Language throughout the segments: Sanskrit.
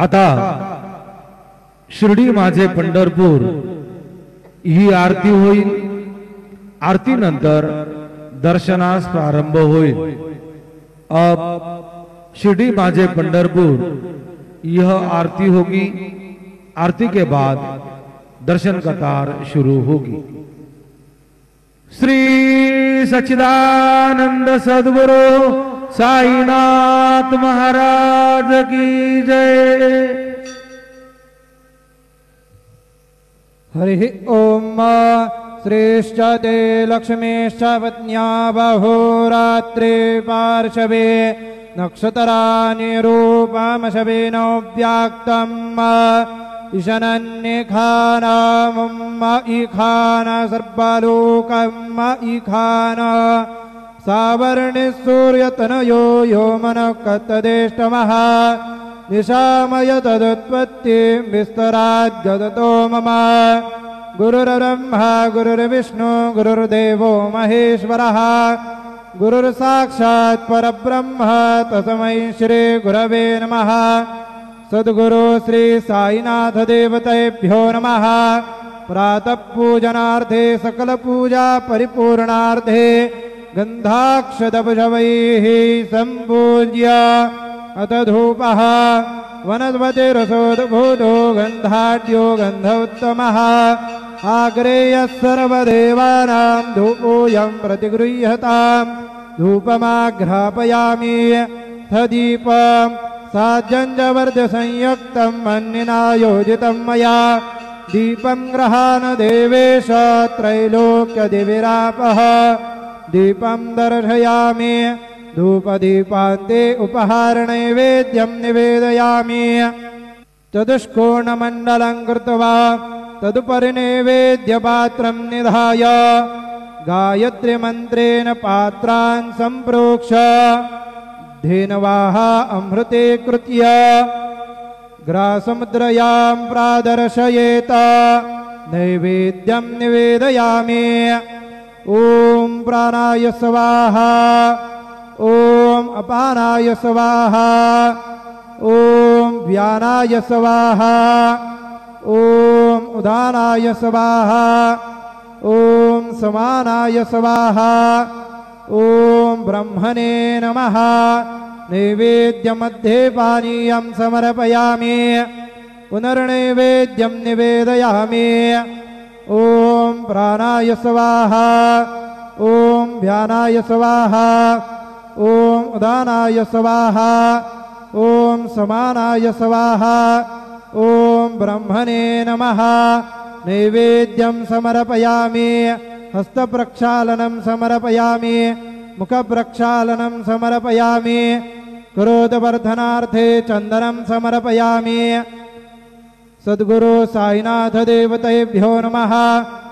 आता शिर्डी माझे पंढरपूर ही आरती होईल। आरती नंतर दर्शनास प्रारंभ होईल। अब शिर्डी माझे पंढरपुर यह आरती होगी। आरती के बाद दर्शन कतार शुरू होगी। श्री सच्चिदानंद सद्गुरु साईनाथ महाराज की जय। हरि ओम। श्रेष्ठ ते लक्ष्मीश्च पत्न्या बहुरात्रि पार्श्वे नक्षत्राणि रूपमशवेनो व्याक्तम् ईशनन्निखानम् इखान सर्वलोकम् इखान सावर्णि सूर्यतनयो यो मनकतदेष्टमः निशामय तदुत्पत्ति विस्तरात् गदतो मम। गुरुर्ब्रह्मा गुरुर्विष्णु गुरुर्देवो महेश्वरः गुरुर्साक्षात् परब्रह्म तस्मै श्री गुरवे नमः। सद्गुरु श्री साईनाथ देवतेभ्यो नमः। प्रातः पूजनार्थे सकल पूजा परिपूर्णार्थे गन्धाक्षतपुष्पैः सम्पूज्य अथ धूपः वनस्पतिरसोद्भूतो गन्धाढ्यो गन्ध उत्तमः आग्रेयः सर्वदेवानां धूपोऽयं प्रतिगृह्यताम्। धूपमाघ्रापयामि दीपं साज्जंजवर्धसंयुक्तम् अन्यना योजितं मया। दीपं गृहाण देवेश त्रैलोक्यदिविरापः। दीपं दर्शयामि धूपदीपान्ते उपहारनैवेद्यं निवेदयामि। चतुष्कोणमण्डलं कृत्वा तदुपरि नैवेद्यपात्रं निधाय गायत्रीमन्त्रेण पात्रान् सम्प्रोक्ष धेनवाः अमृते कृत्य ग्रासमुद्रयां प्रादर्शयेत। नैवेद्यं निवेदयामि। ॐ प्राणाय स्वाहा ॐ अपानाय स्वाहा ॐ व्यानाय स्वाहा ॐ उदानाय स्वाहा ॐ समानाय स्वाहा ॐ ब्रह्मणे नमः। नैवेद्यमध्ये पानीयं समर्पयामि। पुनर्नैवेद्यं निवेदयामि। ॐ प्राणाय स्वाहा ॐ व्यानाय स्वाहा ॐ उदानाय स्वाहा ॐ समानाय स्वाहा ॐ ब्रह्मणे नमः। नैवेद्यं समर्पयामि। हस्तप्रक्षालनं समर्पयामि। मुखप्रक्षालनं समर्पयामि। क्रोधवर्धनार्थे चन्दनं समर्पयामि। सद्गुरु साईनाथ देवतेभ्यो नमः।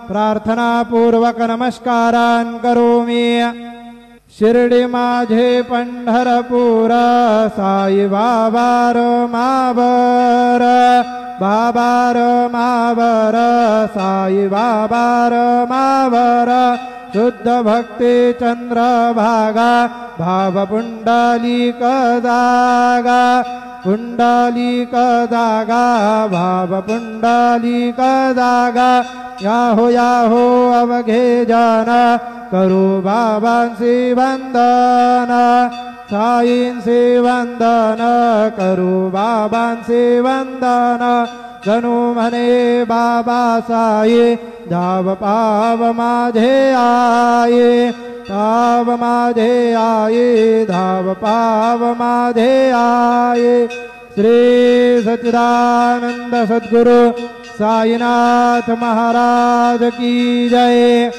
प्रार्थना पूर्वक नमस्कारान् करोमि। शिर्डी माझे पंढरपूर साई बाबार मावर बाबार मावर साई बाबार मावर शुद्ध भक्ति चंद्रभागा भाव पुंडलिक दागा पुंडलिक दागा भाव पुंडलिक दागा। याहो अवघे जन करू बाबांसी वंदन साईंसी वंदन करू बाबांसी वंदन। जणू म्हणे बाबा साई धाव पाव माझे आई धाव माझे आई धाव पाव माझे आई। श्री सच्चिदानंद सद्गुरु साईनाथ महाराज की जय।